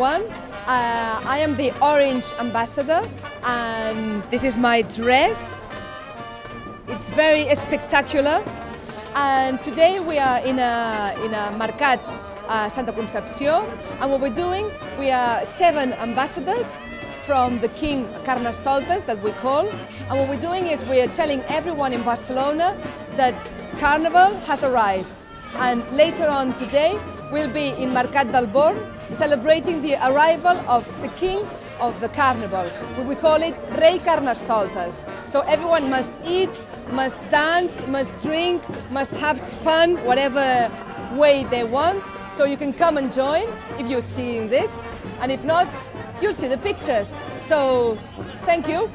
everyone. I am the Orange Ambassador, and this is my dress. It's very spectacular. And today we are in a Mercat, Santa Concepció, and what we're doing, we are 7 ambassadors from the King Carnestoltes that we call, and what we're doing is we are telling everyone in Barcelona that Carnival has arrived. And later on today, we'll be in Mercat del Born celebrating the arrival of the King of the Carnival. We call it Rei Carnestoltes. So everyone must eat, must dance, must drink, must have fun, whatever way they want. So you can come and join if you're seeing this, and if not, you'll see the pictures. So thank you.